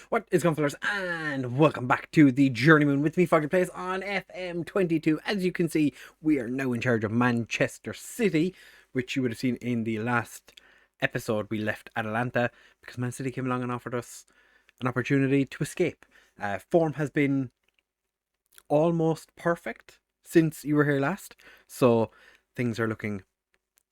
What is going on, fellas? And welcome back to the Journeyman with me, FoggyPlays on FM22. As you can see, we are now in charge of Manchester City, which you would have seen in the last episode. We left Atalanta because Man City came along and offered us an opportunity to escape. Form has been almost perfect since you were here last, so things are looking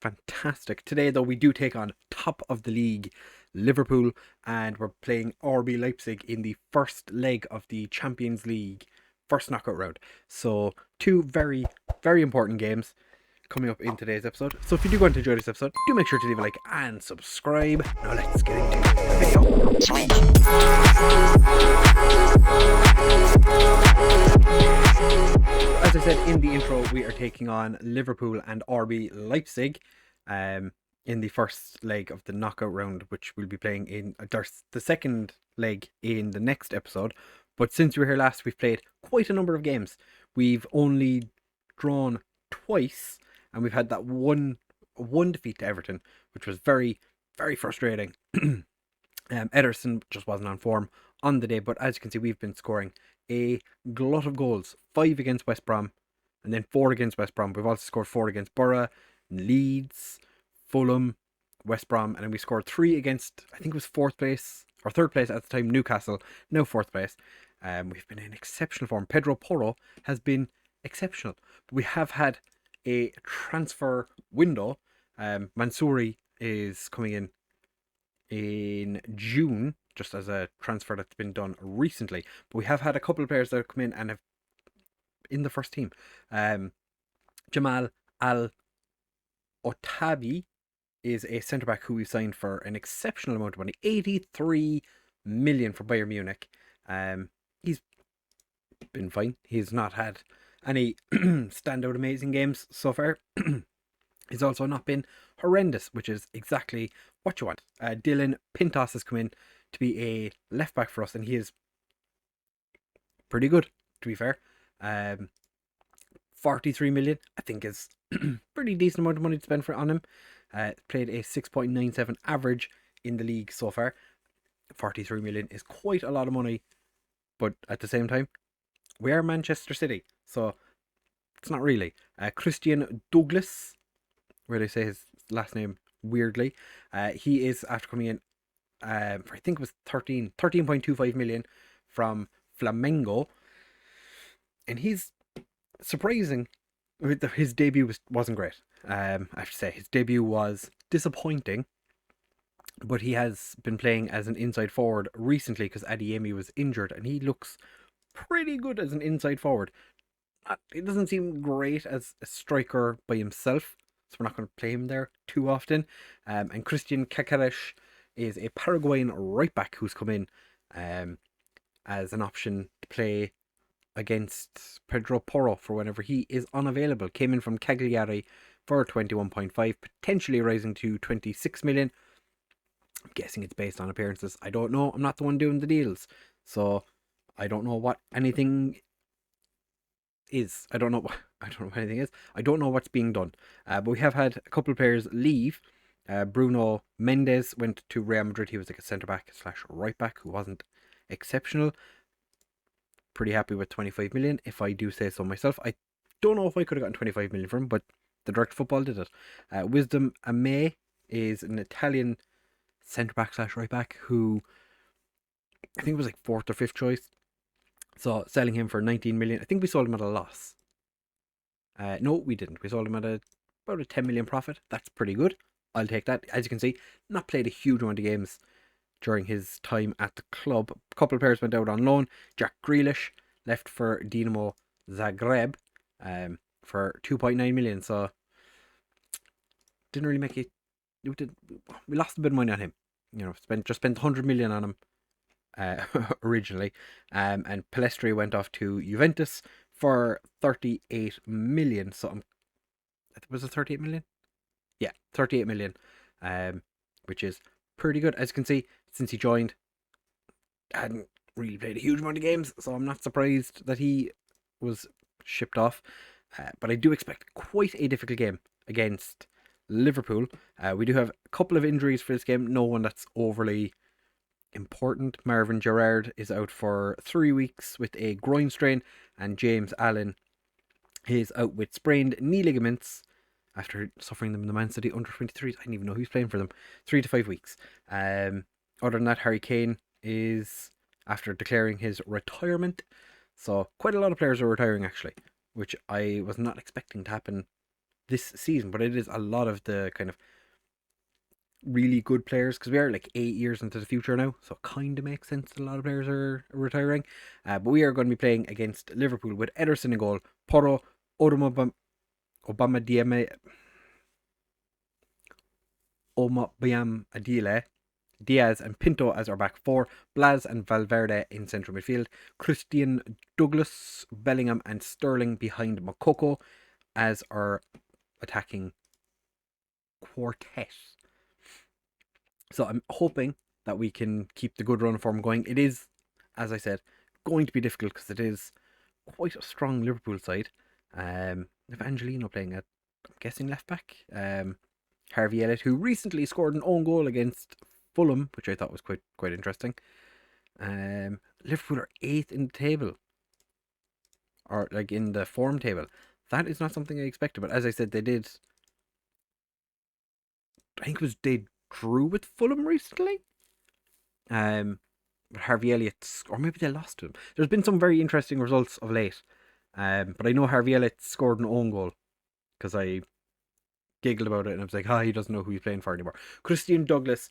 fantastic. Today, though, we do take on top of the league Liverpool, and we're playing RB Leipzig in the first leg of the Champions League first knockout round. So two very, very important games coming up in today's episode. So if you do want to enjoy this episode, do make sure to leave a like and subscribe. Now let's get into the video. As I said in the intro, we are taking on Liverpool and RB Leipzig in the first leg of the knockout round, which we'll be playing in the second leg in the next episode. But since you were here last, we've played quite a number of games. We've only drawn twice, and we've had that one defeat to Everton, which was very, very frustrating. Ederson just wasn't on form on the day, but as you can see, we've been scoring a glut of goals. 5 against West Brom, and then 4 against West Brom. We've also scored 4 against Borough, Leeds, Fulham, West Brom, and then we scored 3 against, I think it was 4th place, or 3rd place at the time, Newcastle, now 4th place. We've been in exceptional form. Pedro Porro has been exceptional. But we have had a transfer window. Mansouri is coming in June, just as a transfer that's been done recently. But we have had a couple of players that have come in and have in the first team. Jamal Al-Otabi is a centre-back who we signed for an exceptional amount of money, 83 million for Bayern Munich. He's been fine. He's not had any standout amazing games so far. He's also not been horrendous, which is exactly what you want. Dylan Pintos has come in to be a left-back for us, and he is pretty good, to be fair. 43 million, I think, is pretty decent amount of money to spend on him. Played a 6.97 average in the league so far. 43 million is quite a lot of money, but at the same time, we are Manchester City, so it's not really. Christian Douglas, where they say his last name weirdly, he is after coming in for, I think it was 13.25 million from Flamengo, and he's surprising. His debut wasn't great. I have to say his debut was disappointing, but he has been playing as an inside forward recently because Adeyemi was injured, and he looks pretty good as an inside forward. It doesn't seem great as a striker by himself, so we're not going to play him there too often. And Christian Caceres is a Paraguayan right back who's come in as an option to play against Pedro Porro for whenever he is unavailable. Came in from Cagliari for 21.5, potentially rising to 26 million. I'm guessing it's based on appearances. I don't know. I'm not the one doing the deals, so I don't know what anything is. I don't know what anything is. I don't know what's being done. But we have had a couple of players leave. Bruno Mendes went to Real Madrid. He was like a centre back / right back who wasn't exceptional. Pretty happy with 25 million, if I do say so myself. I don't know if I could have gotten 25 million from him, but the direct football did it. Wisdom Ame is an Italian centre back / right back who I think was like 4th or 5th choice. So selling him for 19 million. I think we sold him at a loss. No, we didn't. We sold him at about a 10 million profit. That's pretty good. I'll take that. As you can see, not played a huge amount of games during his time at the club. A couple of players went out on loan. Jack Grealish left for Dinamo Zagreb for 2.9 million. So didn't really make it. We lost a bit of money on him. You know, spent 100 million on him originally. And Pellistri went off to Juventus for 38 million. So was it 38 million? Yeah, 38 million. Which is pretty good. As you can see, since he joined, hadn't really played a huge amount of games, so I'm not surprised that he was shipped off. But I do expect quite a difficult game against Liverpool. We do have a couple of injuries for this game. No one that's overly important. Marvin Gerrard is out for 3 weeks with a groin strain, and James Allen is out with sprained knee ligaments after suffering them in the Man City under-23s. I didn't even know who's playing for them. 3 to 5 weeks. Other than that, Harry Kane is after declaring his retirement. So quite a lot of players are retiring actually, which I was not expecting to happen this season, but it is a lot of the kind of really good players, because we are like 8 years into the future now, so it kind of makes sense that a lot of players are retiring. But we are going to be playing against Liverpool with Ederson in goal, Porro, Obama Biam Adile, Diaz and Pinto as our back four, Blas and Valverde in central midfield, Christian Douglas, Bellingham and Sterling behind Makoko as our attacking quartet. So I'm hoping that we can keep the good run of form going. It is, as I said, going to be difficult because it is quite a strong Liverpool side. If Angelino playing at, I'm guessing, left back. Harvey Elliott, who recently scored an own goal against Fulham, which I thought was quite interesting. Liverpool are 8th in the table, or like in the form table. That is not something I expected, but as I said, they did. I think it was they drew with Fulham recently. But Harvey Elliott, or maybe they lost to him. There's been some very interesting results of late. But I know Harvey Elliott scored an own goal because I giggled about it and I was like, he doesn't know who he's playing for anymore. Christian Douglas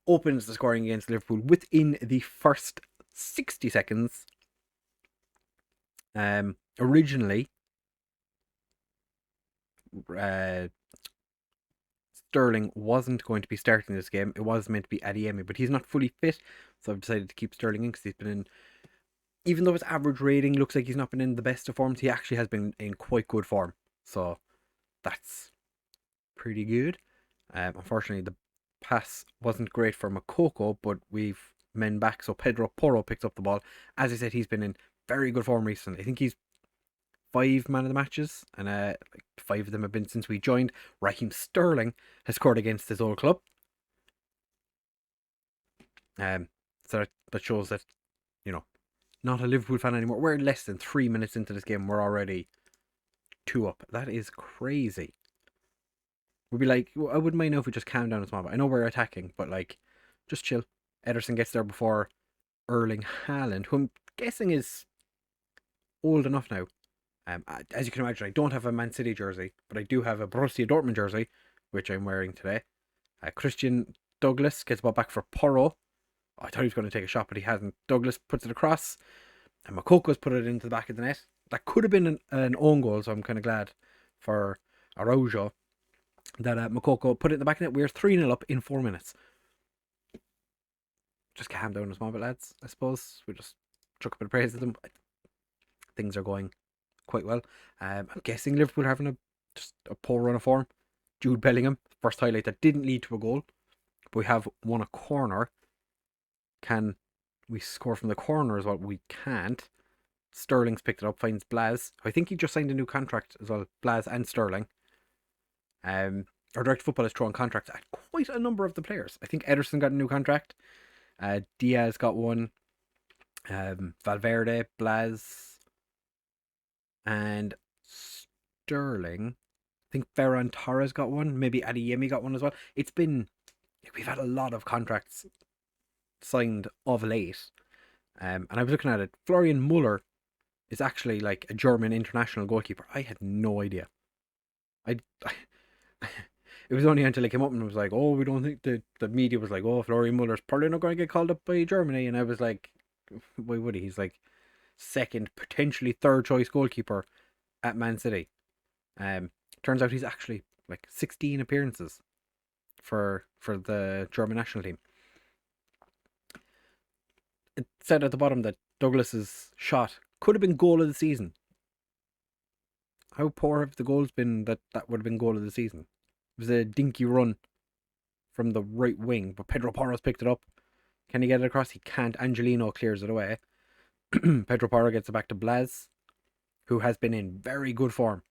opens the scoring against Liverpool within the first 60 seconds. Originally, Sterling wasn't going to be starting this game. It was meant to be Adeyemi, but he's not fully fit, so I've decided to keep Sterling in because he's been in, even though his average rating looks like he's not been in the best of forms, he actually has been in quite good form. So that's pretty good. Unfortunately, the pass wasn't great for Makoko, but we've men back, so Pedro Porro picks up the ball. As I said, he's been in very good form recently. I think he's 5 man of the matches, and like 5 of them have been since we joined. Raheem Sterling has scored against his old club. So that shows that, not a Liverpool fan anymore. We're less than 3 minutes into this game. We're already 2 up. That is crazy. We'd be like, I wouldn't mind if we just calm down a small bit. I know we're attacking, but like, just chill. Ederson gets there before Erling Haaland, who I'm guessing is old enough now. As you can imagine, I don't have a Man City jersey, but I do have a Borussia Dortmund jersey, which I'm wearing today. Christian Douglas gets the ball back for Porro. I thought he was going to take a shot, but he hasn't. Douglas puts it across, and Makoko's put it into the back of the net. That could have been an own goal, so I'm kind of glad for Araujo that Makoko put it in the back of the net. We're 3-0 up in 4 minutes. Just calm down a small bit, lads, I suppose. We just chuck a bit of praise at them. Things are going quite well. I'm guessing Liverpool are having just a poor run of form. Jude Bellingham, first highlight that didn't lead to a goal, but we have won a corner. Can we score from the corner as well? We can't. Sterling's picked it up, finds Blas. I think he just signed a new contract as well, Blas and Sterling. Our direct football is throwing contracts at quite a number of the players. I think Ederson got a new contract. Diaz got one. Valverde, Blas, and Sterling. I think Ferran Torres got one. Maybe Adeyemi got one as well. We've had a lot of contracts signed of late. And I was looking at it. Florian Muller is actually like a German international goalkeeper. I had no idea. It was only until it came up and it was like, we don't think the media was like, Florian Muller's probably not going to get called up by Germany. And I was like, why would he? He's like second, potentially third choice goalkeeper at Man City. Turns out he's actually like 16 appearances for the German national team. It said at the bottom that Douglas's shot could have been goal of the season. How poor have the goals been that would have been goal of the season? It was a dinky run from the right wing, but Pedro Porro's picked it up. Can he get it across? He can't. Angelino clears it away. Pedro Porro gets it back to Blas, who has been in very good form.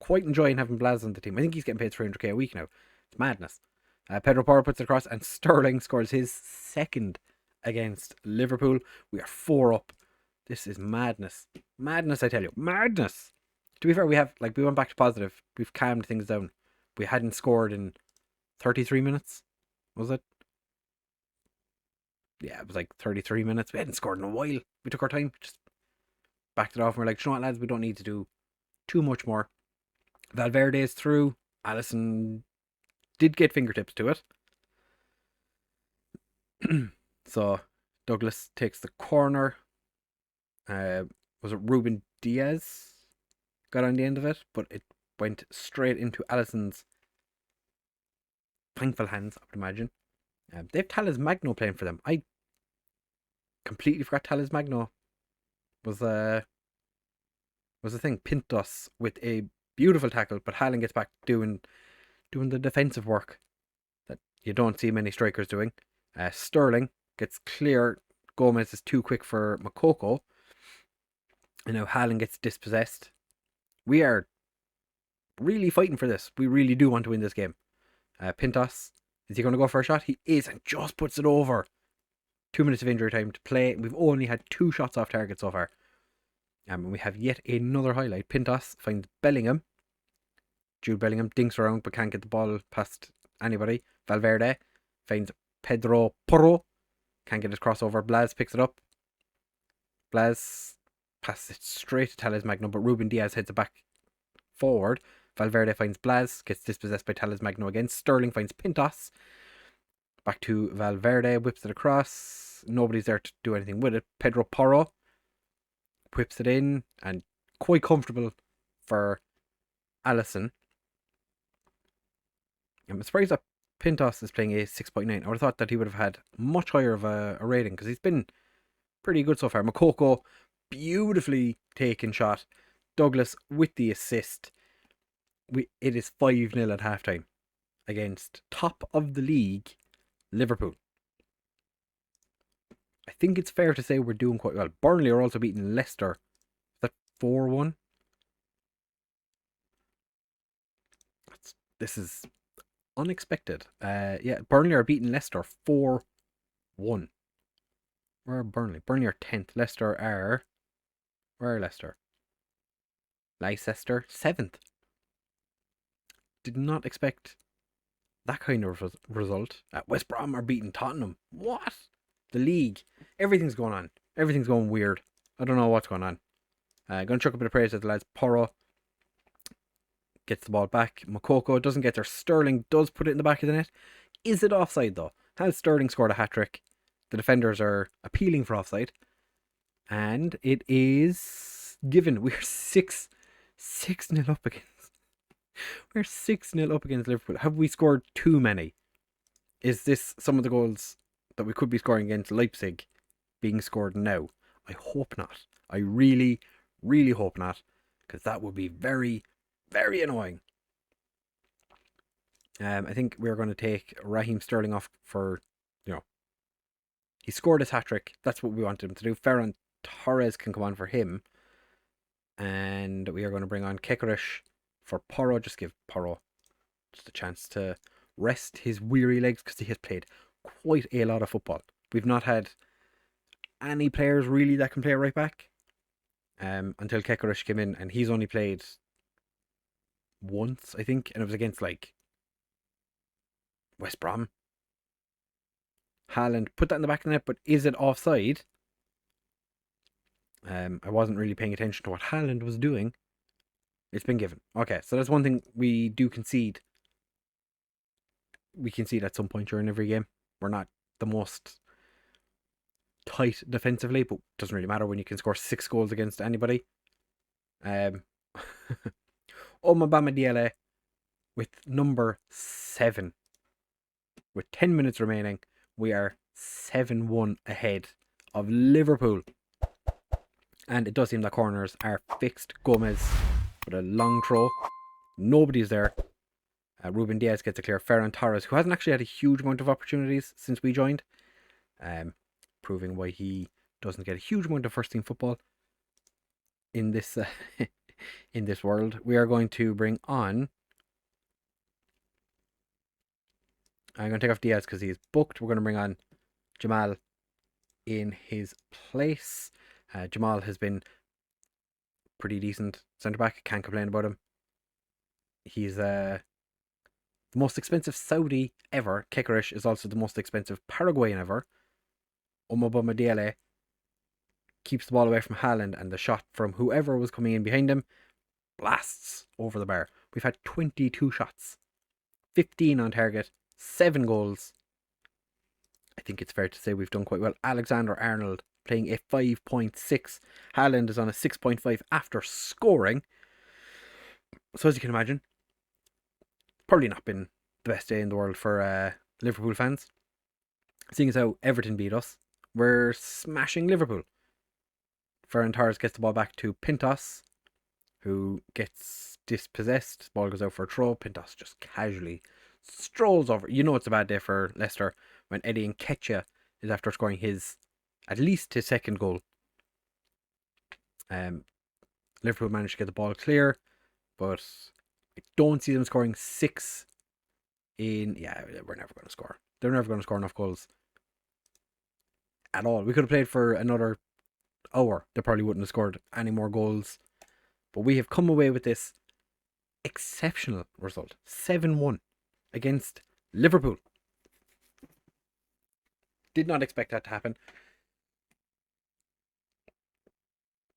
Quite enjoying having Blas on the team. I think he's getting paid 300k a week now. It's madness. Pedro Porro puts it across, and Sterling scores his second against Liverpool. We are 4 up. This is madness. Madness, I tell you. Madness. To be fair, we went back to positive. We've calmed things down. We hadn't scored in 33 minutes. Was it? Yeah, it was like 33 minutes. We hadn't scored in a while. We took our time. Just backed it off. And we're like, you know what, lads? We don't need to do too much more. Valverde is through. Alisson did get fingertips to it. So Douglas takes the corner. Was it Ruben Diaz got on the end of it? But it went straight into Alisson's thankful hands, I would imagine. They have Talis Magno playing for them. I completely forgot Talis Magno was a thing. Pintos with a beautiful tackle, but Haaland gets back doing the defensive work that you don't see many strikers doing. Sterling gets clear. Gomez is too quick for Makoko. And now Haaland gets dispossessed. We are really fighting for this. We really do want to win this game. Pintos, is he going to go for a shot? He is, and just puts it over. 2 minutes of injury time to play. We've only had 2 shots off target so far. And we have yet another highlight. Pintos finds Bellingham. Jude Bellingham dinks around but can't get the ball past anybody. Valverde finds Pedro Porro. Can't get his crossover. Blas picks it up. Blas passes it straight to Talis Magno, but Ruben Diaz heads it back forward. Valverde finds Blas, gets dispossessed by Talis Magno again. Sterling finds Pintos. Back to Valverde, whips it across. Nobody's there to do anything with it. Pedro Porro whips it in, and quite comfortable for Alisson. I'm surprised that Pintos is playing a 6.9. I would have thought that he would have had much higher of a rating, because he's been pretty good so far. Makoko, beautifully taken shot. Douglas with the assist. It is 5-0 at halftime against top of the league, Liverpool. I think it's fair to say we're doing quite well. Burnley are also beating Leicester. Is that 4-1? This is unexpected. Yeah, Burnley are beating Leicester 4-1. Where are Burnley? Burnley are 10th. Leicester are... Where are Leicester? Leicester 7th. Did not expect that kind of result. West Brom are beating Tottenham. What? The league. Everything's going on. Everything's going weird. I don't know what's going on. Going to chuck a bit of praise at the lads. Porro gets the ball back. Makoko doesn't get there. Sterling does put it in the back of the net. Is it offside though? Has Sterling scored a hat-trick? The defenders are appealing for offside. And it is given. We're 6-0 up against. We're 6-0 up against Liverpool. Have we scored too many? Is this some of the goals that we could be scoring against Leipzig being scored now? I hope not. I really, really hope not. Because that would be very, very annoying. I think we're going to take Raheem Sterling off for, he scored his hat-trick. That's what we wanted him to do. Ferran Torres can come on for him. And we are going to bring on Kekarish for Porro. Just give Porro just a chance to rest his weary legs, because he has played quite a lot of football. We've not had any players really that can play right back until Kekarish came in, and he's only played once, I think, and it was against West Brom. Haaland put that in the back of the net, but is it offside? I wasn't really paying attention to what Haaland was doing. It's been given. Okay, so that's one thing we do concede. We concede at some point during every game. We're not the most tight defensively, but it doesn't really matter when you can score 6 goals against anybody. Omabama Diele with number 7. With 10 minutes remaining, we are 7-1 ahead of Liverpool. And it does seem that corners are fixed. Gomez with a long throw. Nobody's there. Ruben Diaz gets a clear. Ferran Torres, who hasn't actually had a huge amount of opportunities since we joined. Proving why he doesn't get a huge amount of first team football in this in this world. We are going to bring on... I'm going to take off Diaz because he's booked. We're going to bring on Jamal in his place. Jamal has been pretty decent centre-back. Can't complain about him. He's the most expensive Saudi ever. Kekarish is also the most expensive Paraguayan ever. Omobama Diele keeps the ball away from Haaland, and the shot from whoever was coming in behind him blasts over the bar. We've had 22 shots, 15 on target, 7 goals. I think it's fair to say we've done quite well. Alexander Arnold playing a 5.6. Haaland is on a 6.5 after scoring. So as you can imagine, probably not been the best day in the world for Liverpool fans. Seeing as how Everton beat us, we're smashing Liverpool. Ferran Torres gets the ball back to Pintos, who gets dispossessed. Ball goes out for a throw. Pintos just casually strolls over. You know it's a bad day for Leicester when Eddie Nketiah is after scoring at least his second goal. Liverpool managed to get the ball clear, but I don't see them scoring 6 in... Yeah, we're never going to score. They're never going to score enough goals at all. We could have played for another hour. They probably wouldn't have scored any more goals. But we have come away with this exceptional result. 7-1 against Liverpool. Did not expect that to happen.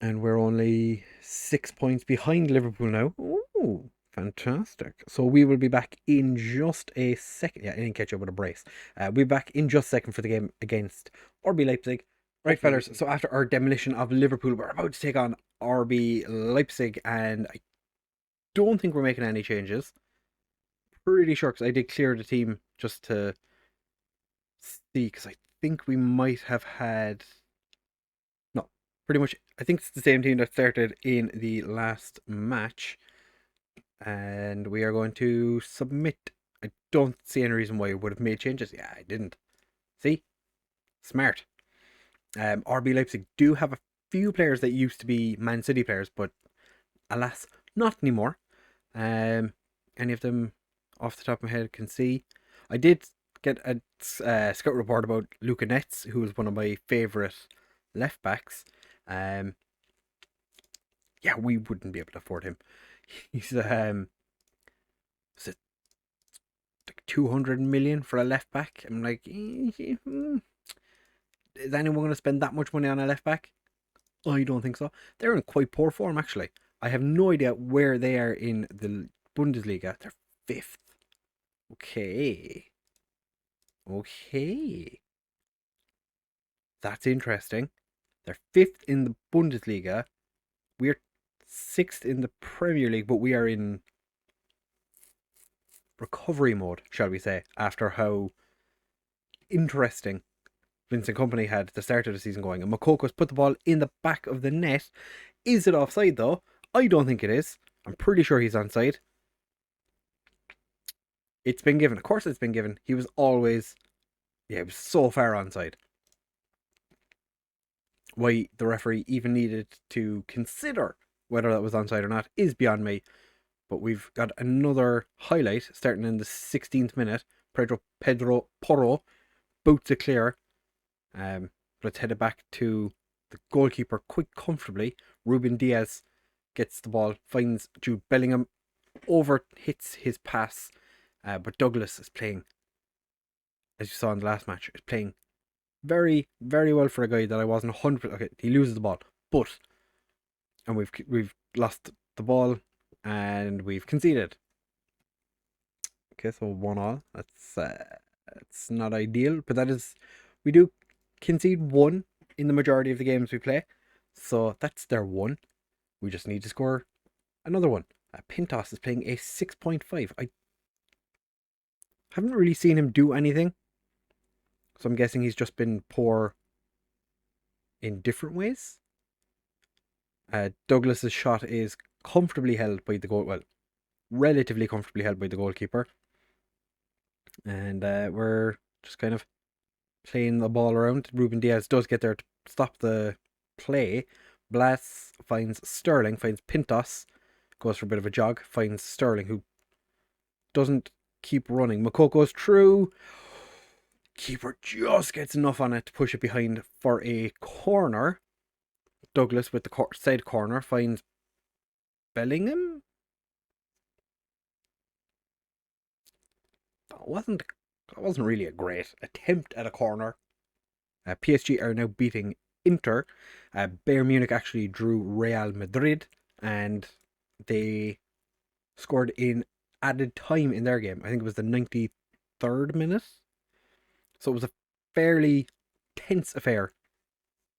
And we're only 6 points behind Liverpool now. Ooh, fantastic. So we will be back in just a second. Yeah, I didn't catch up with a brace. We'll be back in just a second for the game against RB Leipzig. Right, fellas, so after our demolition of Liverpool, we're about to take on RB Leipzig, and I don't think we're making any changes. Pretty sure, because I did clear the team just to see, because I think we might have had... No, pretty much, I think it's the same team that started in the last match, and we are going to submit. I don't see any reason why I would have made changes. Yeah, I didn't. See? Smart. RB Leipzig do have a few players that used to be Man City players, but alas, not anymore. Any of them off the top of my head can see. I did get a scout report about Luca Netz, who is one of my favourite left backs. Yeah, we wouldn't be able to afford him. He's is it like 200 million for a left back? I'm like, is anyone going to spend that much money on a left back? I don't think so. They're in quite poor form, actually. I have no idea where they are in the Bundesliga. They're 5th. Okay. That's interesting. They're 5th in the Bundesliga. We're 6th in the Premier League, but we are in recovery mode, shall we say, after how interesting Vincent Kompany had the start of the season going. And Mokoko's put the ball in the back of the net. Is it offside, though? I don't think it is. I'm pretty sure he's onside. It's been given. Of course it's been given. He was always... Yeah, he was so far onside. Why the referee even needed to consider whether that was onside or not is beyond me. But we've got another highlight starting in the 16th minute. Pedro Porro boots it clear. But it's headed back to the goalkeeper quite comfortably. Ruben Diaz gets the ball, finds Jude Bellingham, hits his pass. But Douglas is playing, as you saw in the last match, is playing very, very well for a guy that I wasn't 100%. Okay, he loses the ball, and we've lost the ball and we've conceded. Okay, so 1-1. That's not ideal, but that is, we do concede 1 in the majority of the games we play, so that's their 1. We just need to score another one. Pintos is playing a 6.5. I haven't really seen him do anything, so I'm guessing he's just been poor in different ways. Douglas's shot is comfortably held by the goal. Well, relatively comfortably held by the goalkeeper, and we're just kind of playing the ball around. Ruben Diaz does get there to stop the play. Blas finds Sterling, finds Pintos, goes for a bit of a jog, finds Sterling, who doesn't keep running. Mokoko's through. Keeper just gets enough on it to push it behind for a corner. Douglas with the side corner finds Bellingham. That wasn't really a great attempt at a corner. PSG are now beating Inter. Bayern Munich actually drew Real Madrid, and they scored in added time in their game. I think it was the 93rd minute. So it was a fairly tense affair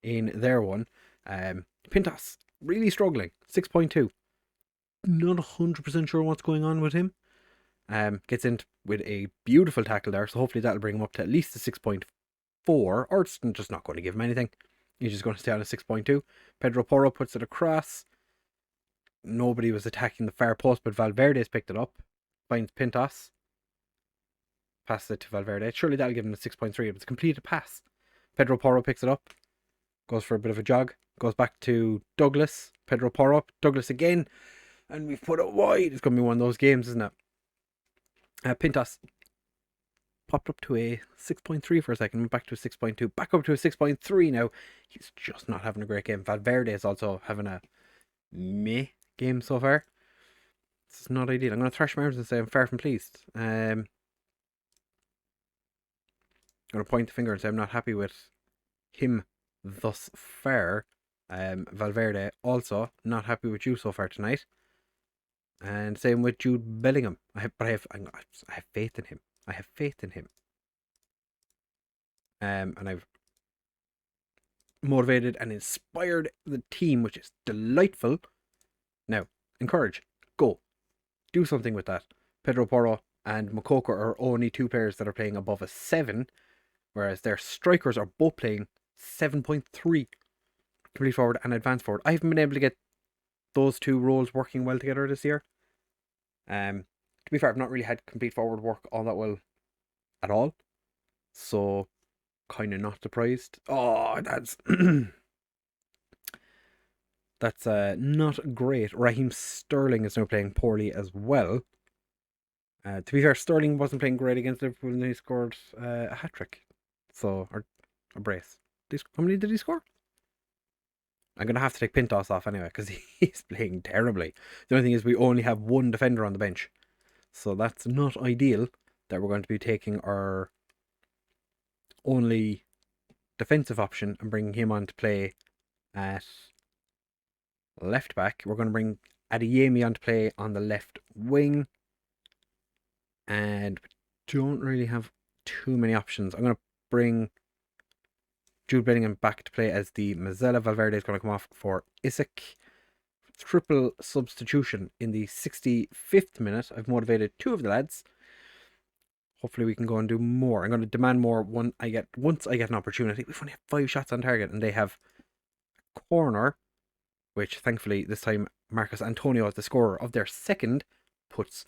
in their one. Pintas really struggling. 6.2. Not 100% sure what's going on with him. Gets in with a beautiful tackle there, so hopefully that'll bring him up to at least a 6.4, or it's just not going to give him anything. He's just going to stay on a 6.2. Pedro Porro puts it across. Nobody was attacking the far post, but Valverde's picked it up. Finds Pintas. Passes it to Valverde. Surely that'll give him a 6.3. It's a completed pass. Pedro Porro picks it up. Goes for a bit of a jog. Goes back to Douglas. Pedro Porro. Douglas again. And we've put it wide. It's going to be one of those games, isn't it? Pintas popped up to a 6.3 for a second. Went back to a 6.2. Back up to a 6.3 now. He's just not having a great game. Valverde is also having a meh game so far. This is not ideal. I'm going to thrash my arms and say I'm far from pleased. I'm going to point the finger and say I'm not happy with him thus far. Valverde also not happy with you so far tonight. And same with Jude Bellingham. I have faith in him. I have faith in him. And I've motivated and inspired the team, which is delightful. Now, encourage. Go. Do something with that. Pedro Porro and Moukoko are only two players that are playing above a 7, whereas their strikers are both playing 7.3. Complete forward and advanced forward. I haven't been able to get those two roles working well together this year. To be fair, I've not really had complete forward work all that well at all. So, kind of not surprised. Oh, that's that's not great. Raheem Sterling is now playing poorly as well. To be fair, Sterling wasn't playing great against Liverpool and he scored a hat-trick. So, or a brace. How many did he score? I'm going to have to take Pintas off anyway because he's playing terribly. The only thing is we only have one defender on the bench. So that's not ideal that we're going to be taking our only defensive option and bringing him on to play at left back. We're going to bring Adeyemi on to play on the left wing. And we don't really have too many options. I'm going to bring Jude Bellingham back to play as the Mazzella. Valverde is going to come off for Isaac. Triple substitution in the 65th minute. I've motivated two of the lads. Hopefully we can go and do more. I'm going to demand more once I get an opportunity. We've only have 5 shots on target and they have a corner, which thankfully this time Marcus Antonio, the scorer of their second, puts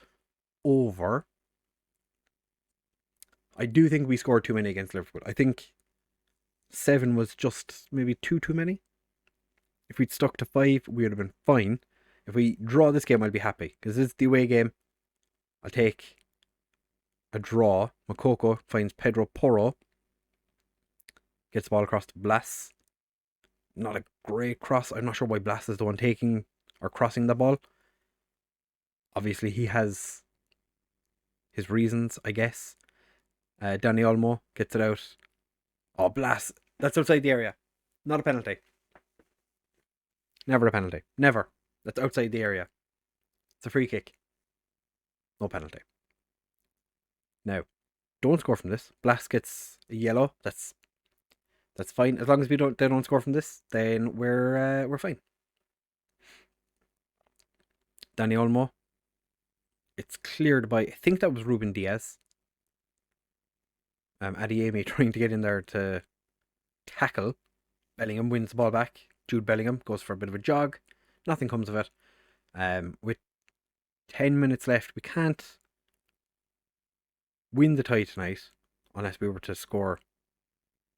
over. I do think we scored too many against Liverpool. I think 7 was just maybe too many. If we'd stuck to 5, we would have been fine. If we draw this game, I'll be happy. Because this is the away game. I'll take a draw. Moukoko finds Pedro Porro. Gets the ball across to Blas. Not a great cross. I'm not sure why Blas is the one taking or crossing the ball. Obviously, he has his reasons, I guess. Dani Olmo gets it out. Oh, Blas. That's outside the area. Not a penalty. Never a penalty. Never. That's outside the area. It's a free kick. No penalty. Now, don't score from this. Blas gets a yellow. That's fine. As long as they don't score from this, then we're fine. Dani Olmo. It's cleared by, I think that was Ruben Diaz. Adeyemi trying to get in there to tackle. Bellingham wins the ball back. Jude Bellingham goes for a bit of a jog. Nothing comes of it. With 10 minutes left, we can't win the tie tonight unless we were to score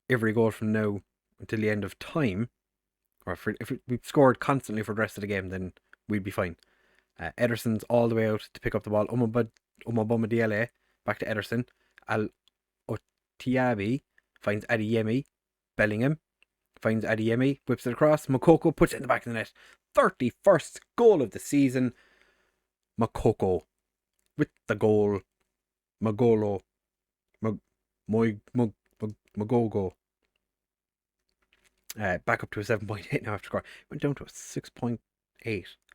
every goal from now until the end of time. Or if we scored constantly for the rest of the game, then we'd be fine. Ederson's all the way out to pick up the ball. Omobama Diele back to Ederson. Tiabi finds Adeyemi. Bellingham finds Adeyemi, whips it across. Makoko puts it in the back of the net. 31st goal of the season. Makoko with the goal. Magolo. Magogo. Back up to a 7.8 now after score. Went down to a 6.8.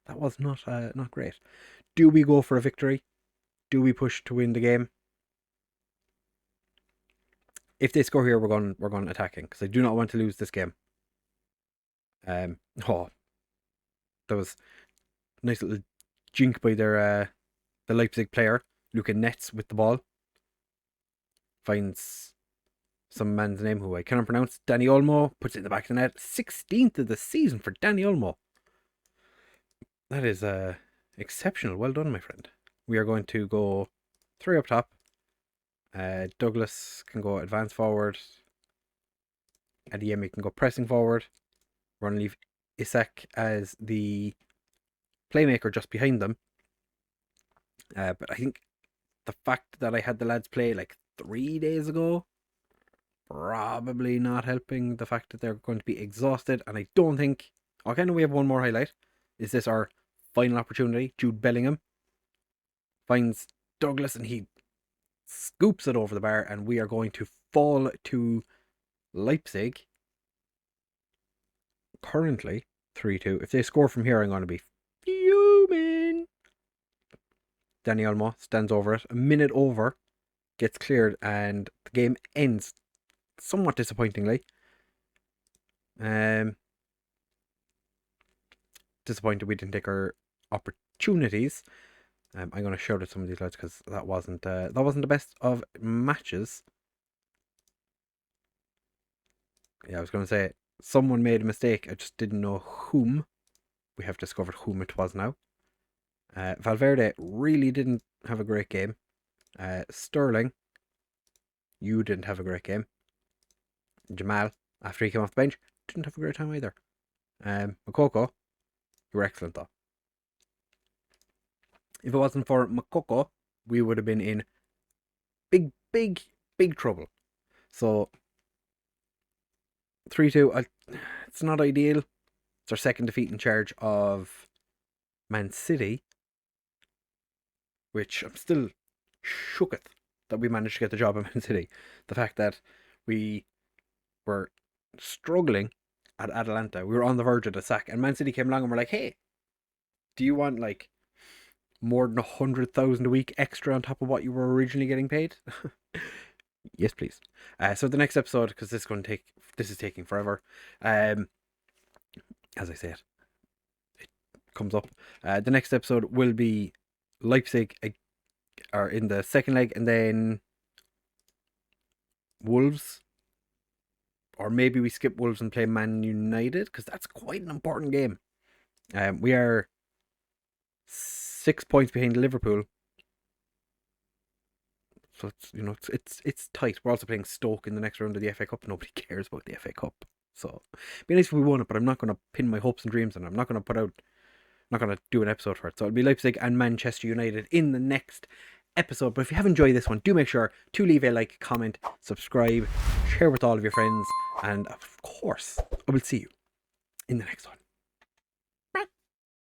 That was not great. Do we go for a victory? Do we push to win the game? If they score here, we're going attacking, because I do not want to lose this game. That was a nice little jink by their the Leipzig player. Luka Netz with the ball. Finds some man's name who I cannot pronounce. Danny Olmo puts it in the back of the net. 16th of the season for Danny Olmo. That is exceptional. Well done, my friend. We are going to go 3 up top. Douglas can go advance forward. Adeyemi can go pressing forward. We're going to leave Isak as the playmaker just behind them. But I think the fact that I had the lads play like 3 days ago, probably not helping the fact that they're going to be exhausted. And I don't think... Okay, no, we have one more highlight. Is this our final opportunity? Jude Bellingham finds Douglas and he scoops it over the bar, and we are going to fall to Leipzig. Currently 3-2. If they score from here, I'm going to be fuming. Danny Olmo stands over it. A minute over. Gets cleared, and the game ends somewhat disappointingly. Disappointed we didn't take our opportunities. I'm going to shout at some of these lads because that wasn't the best of matches. Yeah, I was going to say someone made a mistake. I just didn't know whom. We have discovered whom it was now. Valverde really didn't have a great game. Sterling, you didn't have a great game. Jamal, after he came off the bench, didn't have a great time either. Makoko, you were excellent though. If it wasn't for Makoko, we would have been in big trouble. So 3-2, it's not ideal. It's our second defeat in charge of Man City, which I'm still shooketh that we managed to get the job at Man City. The fact that we were struggling at Atalanta, we were on the verge of the sack, and Man City came along and were like, hey, do you want like more than 100,000 a week extra on top of what you were originally getting paid? Yes, please. So the next episode, because this is taking forever. As I said, it comes up. The next episode will be Leipzig, or in the second leg, and then Wolves. Or maybe we skip Wolves and play Man United, because that's quite an important game. We are 6 points behind Liverpool. So it's tight. We're also playing Stoke in the next round of the FA Cup. Nobody cares about the FA Cup. So it'd be nice if we won it, but I'm not going to pin my hopes and dreams, and I'm not going to do an episode for it. So it'll be Leipzig and Manchester United in the next episode. But if you have enjoyed this one, do make sure to leave a like, comment, subscribe, share with all of your friends, and of course, I will see you in the next one.